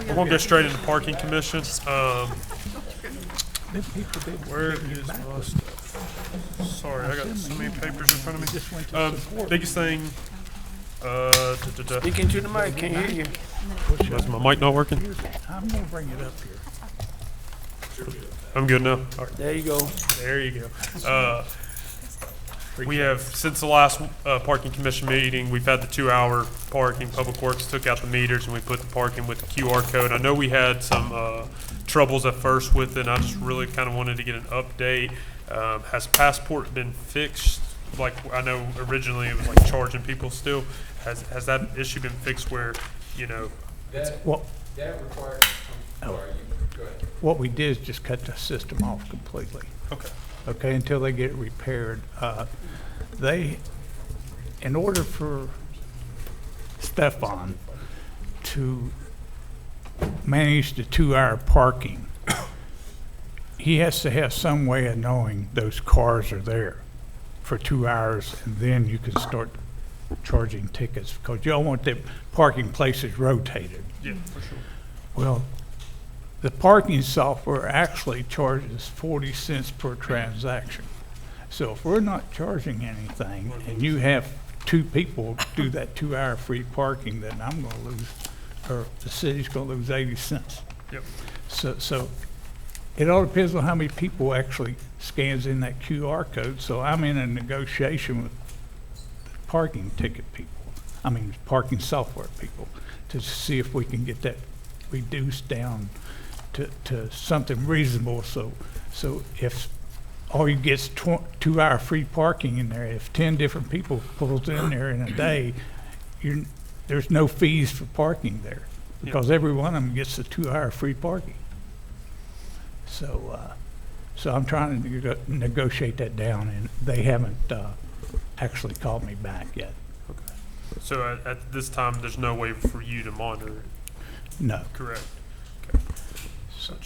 We're gonna go straight into parking commission. Where is my stuff? Sorry, I got so many papers in front of me. Biggest thing, Speak into the mic, can't hear you. is my mic not working? I'm gonna bring it up here. I'm good now. All right, There you go. there you go. We have, since the last parking commission meeting, we've had the 2-hour parking. Public Works took out the meters and we put the parking with the QR code. I know we had some troubles at first with it, and I just really kind of wanted to get an update. Has Passport been fixed? Like, I know originally it was like charging people still. Has that issue been fixed where, you know, What, That requires, I'm sorry, go ahead. what we did is just cut the system off completely, okay, okay, until they get it repaired. In order for Stefan to manage the 2-hour parking, he has to have some way of knowing those cars are there for 2 hours, and then you can start charging tickets, because you don't want the parking places rotated. yeah, for sure. Well, the parking software actually charges 40 cents per transaction. So if we're not charging anything and you have 2 people do that 2-hour free parking, then I'm gonna lose, or the city's gonna lose 80 cents. Yep. So it all depends on how many people actually scans in that QR code. So I'm in a negotiation with the parking ticket people, parking software people, to see if we can get that reduced down to something reasonable. So if all you get's 2-hour free parking in there, if 10 different people pulls in there in a day, there's no fees for parking there, because every one of them gets the 2-hour free parking. So I'm trying to negotiate that down, and they haven't actually called me back yet. Okay. So at this time, there's no way for you to monitor it, No. correct? Okay.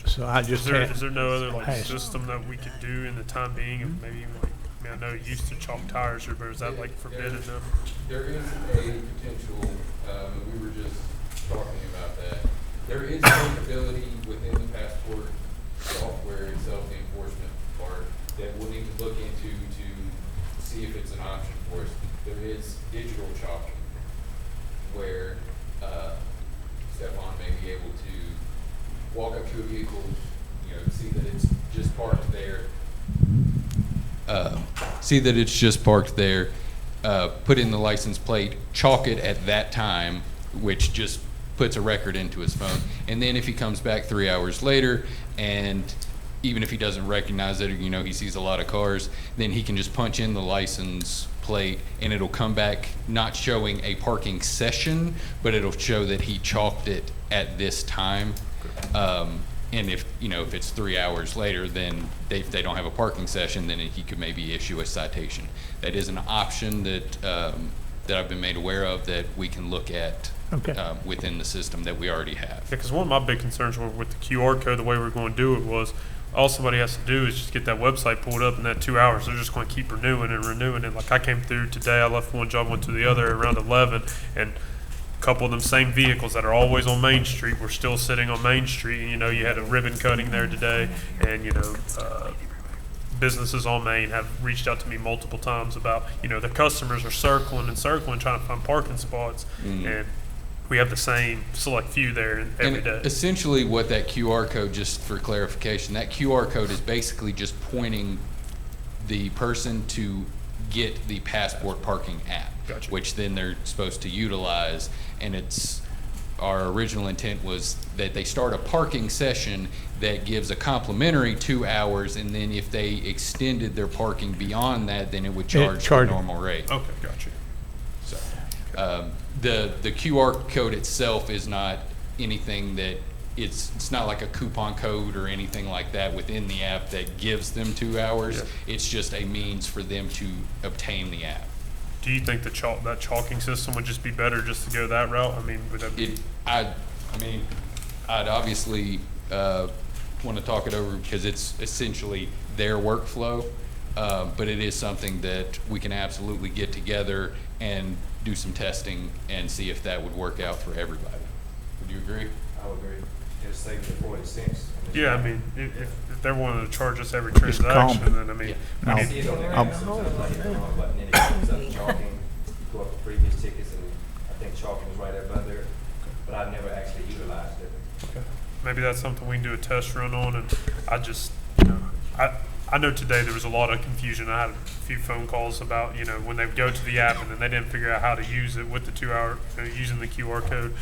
So I Is just there, had, is there no other like I- system that we could do in the time being of maybe even like, I mean, I know it used to chalk tires, but is that like forbidden now? There is a potential, we were just talking about that. There is capability within the Passport software itself, the enforcement part, that we'll need to look into to see if it's an option for us. There is digital chalking where, Stefan may be able to walk up to a vehicle, see that it's just parked there. See that it's just parked there, put in the license plate, chalk it at that time, which just puts a record into his phone. And then if he comes back 3 hours later, and even if he doesn't recognize it, he sees a lot of cars, then he can just punch in the license plate and it'll come back not showing a parking session, but it'll show that he chalked it at this time. And if it's 3 hours later, then if they don't have a parking session, then he could maybe issue a citation. That is an option that I've been made aware of, that we can look at within the system that we already have. Yeah, because one of my big concerns with the QR code, the way we're going to do it was, all somebody has to do is just get that website pulled up, in that 2 hours, they're just going to keep renewing it. Like I came through today, I left one job, went to the other around 11, and a couple of them same vehicles that are always on Main Street were still sitting on Main Street. And, you had a ribbon cutting there today, and, businesses on Main have reached out to me multiple times about, the customers are circling and circling, trying to find parking spots, and we have the same select few there every day. Essentially what that QR code, just for clarification, that QR code is basically just pointing the person to get the Passport parking app, Gotcha. which then they're supposed to utilize. And our original intent was that they start a parking session that gives a complimentary 2 hours, and then if they extended their parking beyond that, then it would charge the normal rate. Okay, gotcha. So, the QR code itself is not anything that it's not like a coupon code or anything like that within the app that gives them 2 hours. Yeah. It's just a means for them to obtain the app. Do you think that chalking system would just be better just to go that route? I mean, would that be? I'd obviously want to talk it over, because it's essentially their workflow, but it is something that we can absolutely get together and do some testing and see if that would work out for everybody. Would you agree? I would agree. It'll save you 40 cents. Yeah, I mean, if they're wanting to charge us every Just calm. transaction, then I mean, No. we I need- see it on the app, sometimes like the wrong button, and it comes up chalking, go up to previous tickets, and I think chalking was right up under it, but I've never actually utilized it. okay. Maybe that's something we can do a test run on, and I just, I know today there was a lot of confusion. I had a few phone calls about, when they would go to the app and then they didn't figure out how to use it with the 2 hour, using the QR code.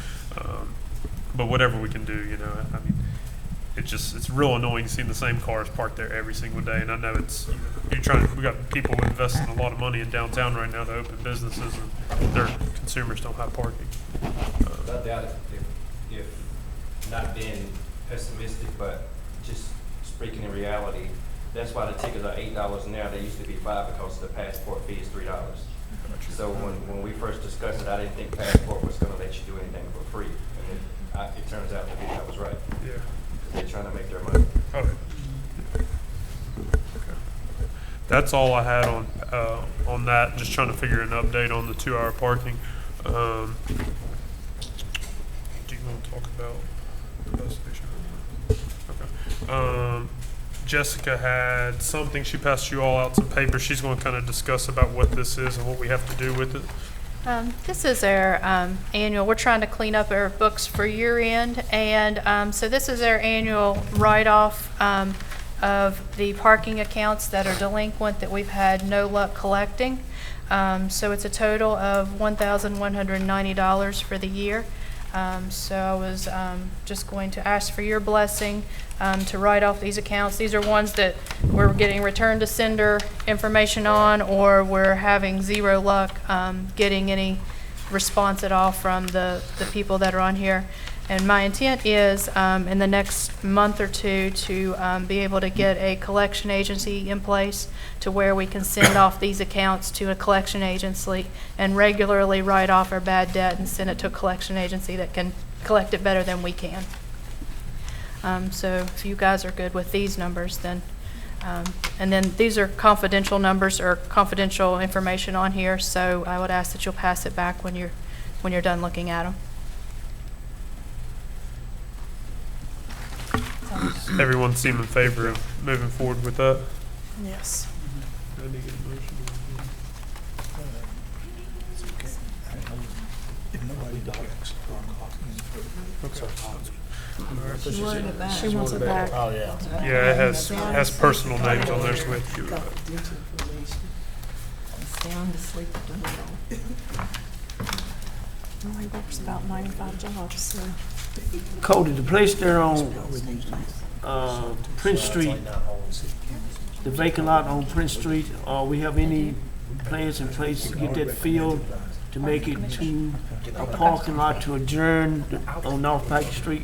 But whatever we can do, I mean, it's real annoying seeing the same cars parked there every single day. And I know we got people investing a lot of money in downtown right now to open businesses, and their consumers don't have parking. I doubt it, if not being pessimistic, but just speaking in reality, that's why the tickets are $8 now. They used to be $5 because the passport fee is $3. So when we first discussed it, I didn't think passport was going to let you do anything for free, and it turns out to be I was right. Yeah. They're trying to make their money. Okay. That's all I had on that. Just trying to figure an update on the 2 hour parking. Do you want to talk about the bus station? Okay. Jessica had something. She passed you all out some papers. She's going to kind of discuss about what this is and what we have to do with it. This is our annual, we're trying to clean up our books for year end, and so this is our annual write-off of the parking accounts that are delinquent that we've had no luck collecting. So it's a total of $1,190 for the year. So I was just going to ask for your blessing to write off these accounts. These are ones that we're getting return to sender information on, or we're having zero luck getting any response at all from the people that are on here. And my intent is in the next month or two to be able to get a collection agency in place to where we can send off these accounts to a collection agency and regularly write off our bad debt and send it to a collection agency that can collect it better than we can. So if you guys are good with these numbers, then, and then these are confidential numbers or confidential information on here, so I would ask that you'll pass it back when you're done looking at them. Everyone seem in favor of moving forward with that? Yes. She wants it back. Oh, yeah. Yeah, it has personal names on there, so we have to give it back. Sound asleep at the wheel. Well, he works about 95 jobs, so. Cody, the place there on Prince Street, the vacant lot on Prince Street, we have any plans in place to get that filled to make it to a parking lot to adjourn on North Pike Street?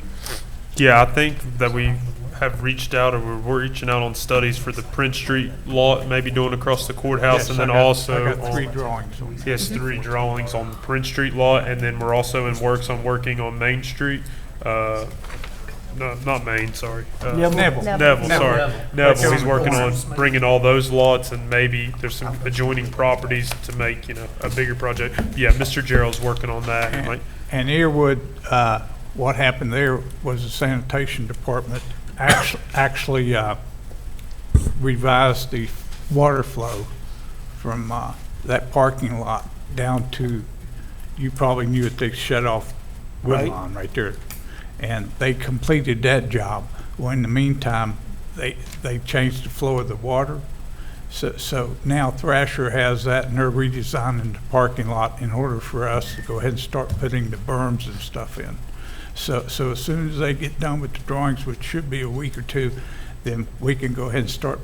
Yeah, I think that we have reached out, or we're reaching out on studies for the Prince Street lot, maybe doing across the courthouse, and then also I got 3 on- drawings on Yes, 3 drawings on the Prince Street lot, and then we're also in works on working on Main Street. No, not Main, sorry. Neville. Neville, sorry. Neville. Neville, he's working on bringing all those lots, and maybe there's some adjoining properties to make, a bigger project. Yeah, Mr. Gerald's working on that. and like- And Earwood, what happened there was the sanitation department actually revised the water flow from that parking lot down to, you probably knew it, they shut off Woodlawn right there. And they completed that job. Well, in the meantime, they changed the flow of the water. So now Thrasher has that, and they're redesigning the parking lot in order for us to go ahead and start putting the berms and stuff in. So as soon as they get done with the drawings, which should be a week or two, then we can go ahead and start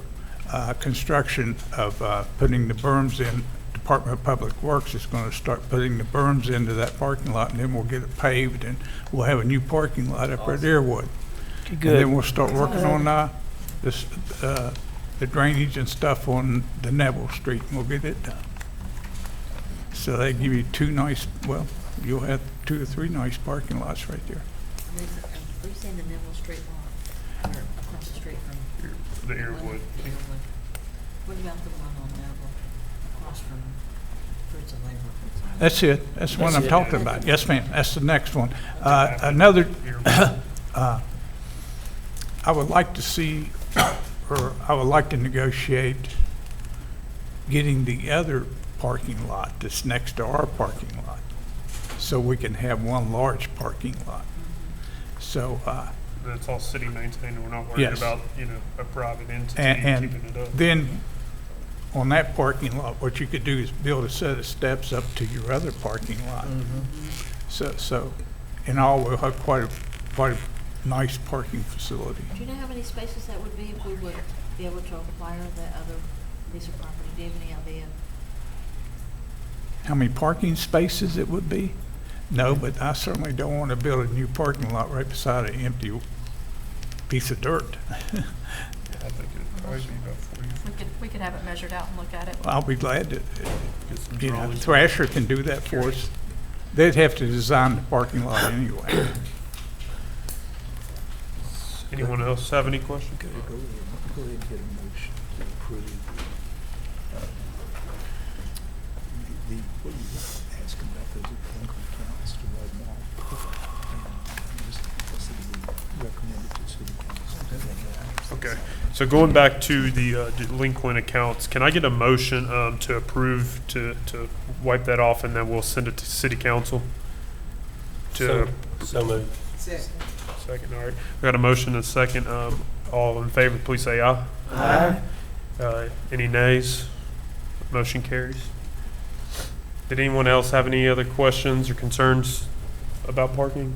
construction of putting the berms in. Department of Public Works is going to start putting the berms into that parking lot, and then we'll get it paved, and we'll have a new parking lot up at Earwood. And then we'll start working on the drainage and stuff on the Neville Street, and we'll get it done. So they give you 2 nice, well, you'll have 2 or 3 nice parking lots right there. Are you saying the Neville Street lot, or across the street from? The Earwood. What about the one on Neville, across from Fruits of labor. That's it. That's what I'm it. talking about. Yes, ma'am. That's the next one. Another, I would like to see, or I would like to negotiate getting the other parking lot that's next to our parking lot, so we can have one large parking lot. So, That's all city maintained, we're not worried Yes. about, a private entity and keeping it up. then on that parking lot, what you could do is build a set of steps up to your other parking lot. So in all, we'll have quite a nice parking facility. Do you know how many spaces that would be if we would be able to acquire that other piece of property? Do you have any idea? How many parking spaces it would be? No, but I certainly don't want to build a new parking lot right beside an empty piece of dirt. I think it'd probably be about 40. We could have it measured out and look at it. I'll be glad to, Get some you know, drawings. Thrasher can do that for us. They'd have to design the parking lot anyway. Anyone else have any questions? Go ahead and get a motion to approve what are you asking about those delinquent accounts to write them off? And just, that's to be recommended to city council. Okay, so going back to the delinquent accounts, can I get a motion to approve, to wipe that off, and then we'll send it to city council? To So moved. second, all right. We got a motion and a second. All in favor, please say aye. Aye. Any nays? Motion carries. Did anyone else have any other questions or concerns about parking?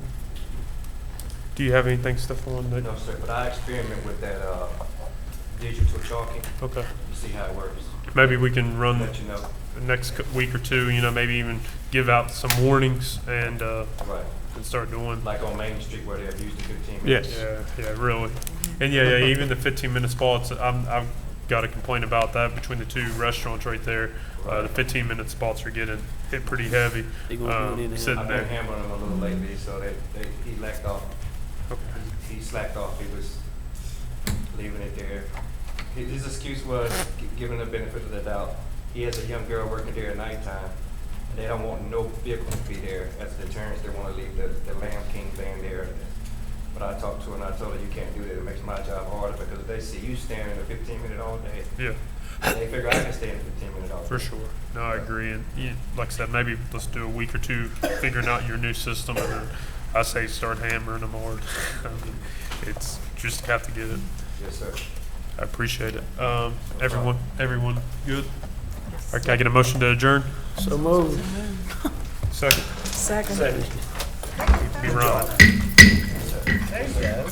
Do you have anything, Stefan? that- No, sir, but I experiment with that, digital chalking, Okay, to see how it works. maybe we can run Let you know. the next week or two, maybe even give out some warnings and Right. start doing. Like on Main Street where they have used the 15 minutes. Yes. Yeah, really. And yeah, even the 15-minute spots, I've got a complaint about that between the two restaurants right there. The 15-minute spots are getting hit pretty heavy. They gonna do it in Sitting I've been there. hammering them a little lately, so he lacked off. Okay. He slacked off. He was leaving it there. His excuse was giving the benefit of the doubt. He has a young girl working there at nighttime. And they don't want no vehicle to be there as a deterrent. They want to leave the Lamb King van there. But I talked to her and I told her, you can't do that. It makes my job harder because if they see you staring at a 15-minute all day, Yeah, they figure I can stay in a 15-minute all day. for sure. No, I agree. And like I said, maybe let's do a week or two figuring out your new system, and then I say start hammering them hard. I mean, it's just have to get it. Yes, sir. I appreciate it. Everyone good? All right, can I get a motion to adjourn? So moved. Second. Second. Be Ron. There you go.